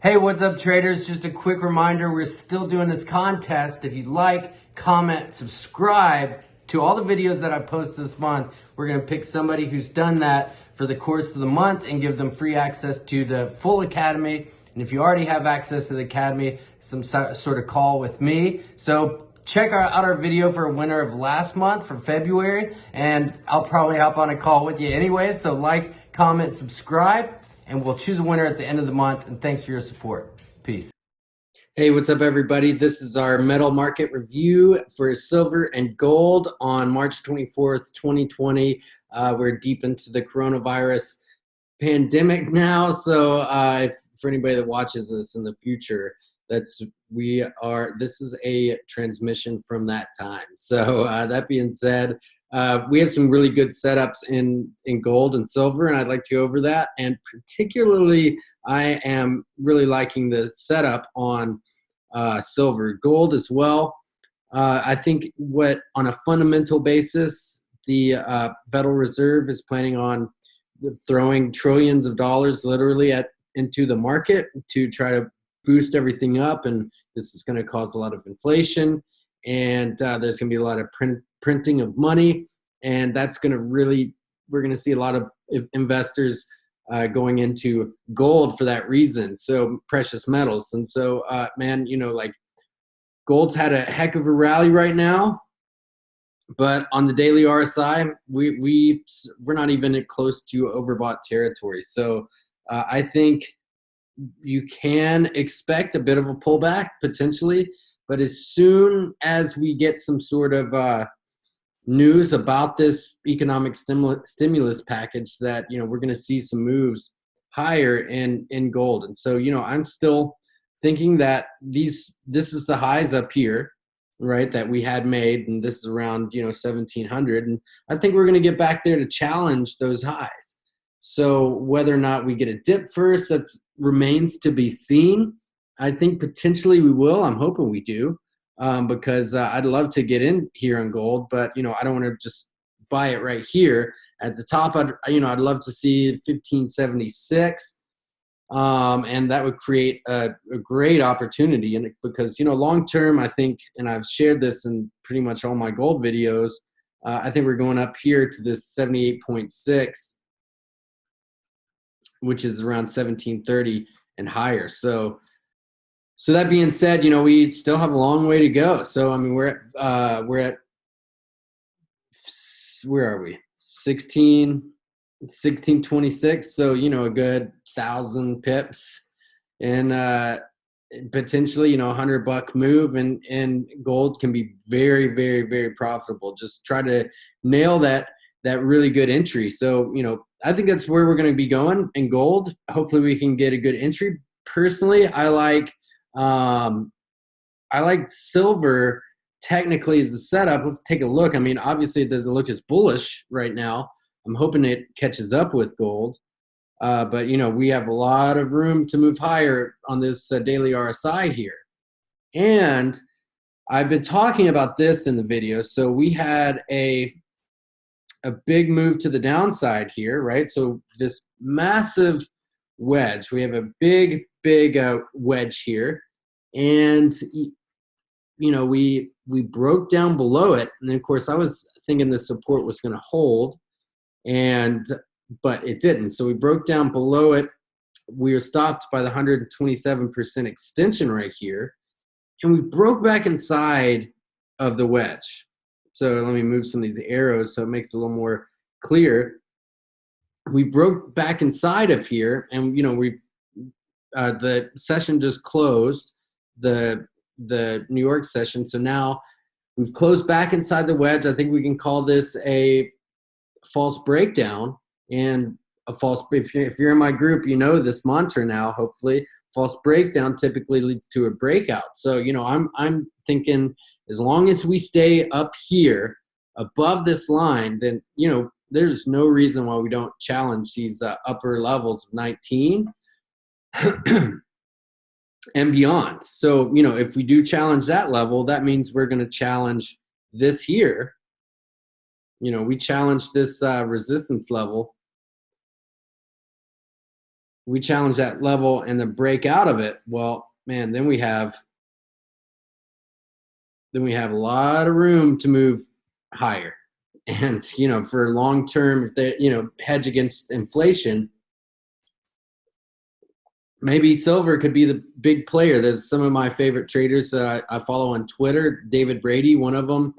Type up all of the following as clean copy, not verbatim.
Hey, what's up, traders? Just a quick reminder, we're still doing this contest. If you'd like, comment, subscribe to all the videos that I post this month. We're going to pick somebody who's done that for the course of the month and give them free access to the full academy. And if you already have access to the academy, some sort of call with me. So check out our video for a winner of last month for February, and I'll probably hop on a call with you anyway. So like, comment, subscribe, and we'll choose a winner at the end of the month. And thanks for your support. Peace. Hey, what's up, everybody? This is our metal market review for silver and gold on March 24th, 2020. We're deep into the coronavirus pandemic now. So if for anybody that watches this in the future, this is a transmission from that time. So that being said, we have some really good setups in gold and silver, and I'd like to go over that. And particularly, I am really liking the setup on silver. Gold as well. I think on a fundamental basis, the Federal Reserve is planning on throwing trillions of dollars literally into the market to try to boost everything up, and this is going to cause a lot of inflation, and there's going to be a lot of printing of money, and that's going to we're going to see a lot of investors going into gold for that reason. So precious metals. And so man, like gold's had a heck of a rally right now, but on the daily RSI, we're not even close to overbought territory. So I think you can expect a bit of a pullback potentially, but as soon as we get some sort of news about this economic stimulus package, that we're going to see some moves higher in gold. And so I'm still thinking that this is the highs up here, right, that we had made, and this is around 1700, and I think we're going to get back there to challenge those highs. So whether or not we get a dip first, that remains to be seen. I think potentially we will. I'm hoping we do, because I'd love to get in here on gold, but I don't want to just buy it right here at the top. I'd love to see 1576, and that would create a great opportunity. And because long term, I think, and I've shared this in pretty much all my gold videos, I think we're going up here to this 78.6. which is around 1730 and higher. So that being said, we still have a long way to go. So I mean, we're at where are we? 1626. So a good 1,000 pips, and potentially $100 move, and gold can be very, very, very profitable. Just try to nail that really good entry. So I think that's where we're going to be going in gold. Hopefully we can get a good entry. Personally, I like silver technically as the setup. Let's take a look. I mean, obviously it doesn't look as bullish right now. I'm hoping it catches up with gold. But we have a lot of room to move higher on this daily RSI here. And I've been talking about this in the video. So we had a big move to the downside here, right? So this massive wedge, we have a big wedge here, and we broke down below it, and then of course I was thinking the support was going to hold, but it didn't. So we broke down below it. We were stopped by the 127% extension right here, and we broke back inside of the wedge. So let me move some of these arrows so it makes it a little more clear. We broke back inside of here, and the session just closed, the New York session. So now we've closed back inside the wedge. I think we can call this a false breakdown, and a false. If you're in my group, you know this mantra now. Hopefully, false breakdown typically leads to a breakout. So I'm thinking, as long as we stay up here above this line, then there's no reason why we don't challenge these upper levels of 19 and beyond. So if we do challenge that level, that means we're going to challenge this here. We challenge this resistance level we challenge that level and then break out of it, well, man, then we have a lot of room to move higher. And for long term, if they hedge against inflation, maybe silver could be the big player. There's some of my favorite traders I follow on Twitter. David Brady, one of them.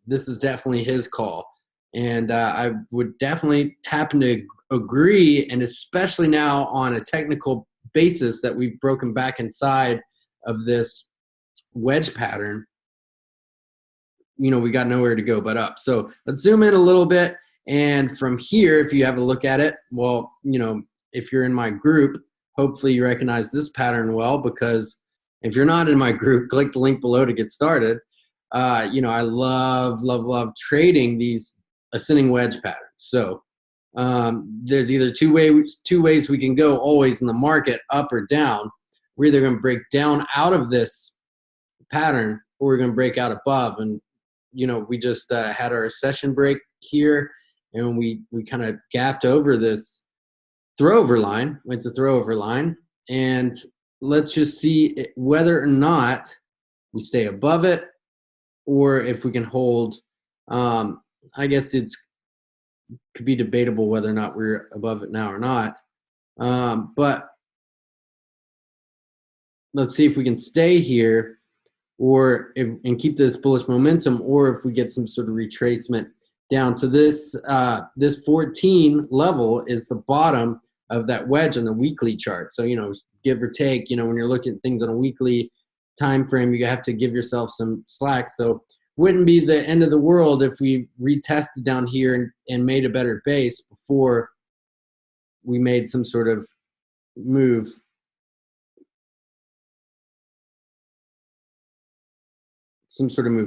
This is definitely his call, and I would definitely happen to agree. And especially now on a technical basis that we've broken back inside of this wedge pattern, we got nowhere to go but up. So let's zoom in a little bit. And from here, if you have a look at it, well, if you're in my group, hopefully you recognize this pattern well, because if you're not in my group, click the link below to get started. I love trading these ascending wedge patterns. So there's either two ways we can go always in the market, up or down. We're either going to break down out of this pattern, or we're going to break out above. And we just had our session break here, and we kind of gapped over this throwover line. It's a throwover line, and let's just see whether or not we stay above it, or if we can hold. I guess could be debatable whether or not we're above it now or not, but let's see if we can stay here, and keep this bullish momentum, or if we get some sort of retracement down. So this 14 level is the bottom of that wedge on the weekly chart. So give or take, when you're looking at things on a weekly time frame, you have to give yourself some slack. So wouldn't be the end of the world if we retested down here and made a better base before we made some sort of move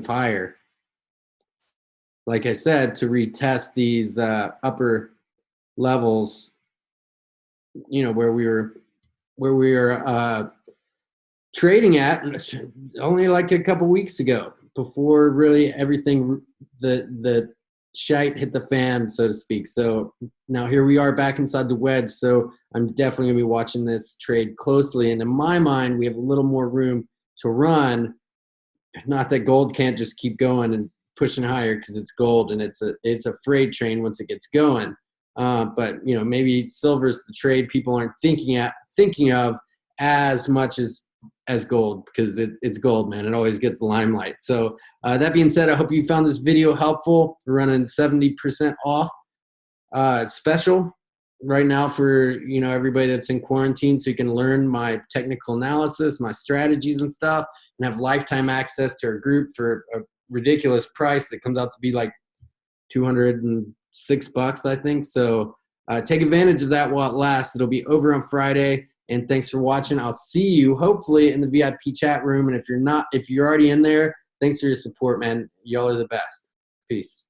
higher. Like I said, to retest these upper levels, where we were trading at only like a couple weeks ago, before really everything, the shite hit the fan, so to speak. So now here we are back inside the wedge. So I'm definitely gonna be watching this trade closely. And in my mind, we have a little more room to run. Not that gold can't just keep going and pushing higher, because it's gold and it's a freight train once it gets going. But maybe silver's the trade people aren't thinking of as much as gold, because it's gold, man. It always gets the limelight. So that being said, I hope you found this video helpful. We're running 70% off special right now for everybody that's in quarantine, so you can learn my technical analysis, my strategies and stuff, and have lifetime access to our group for a ridiculous price that comes out to be like $206, I think. So take advantage of that while it lasts. It'll be over on Friday. And thanks for watching. I'll see you hopefully in the VIP chat room. And if you're already in there, thanks for your support, man. Y'all are the best. Peace.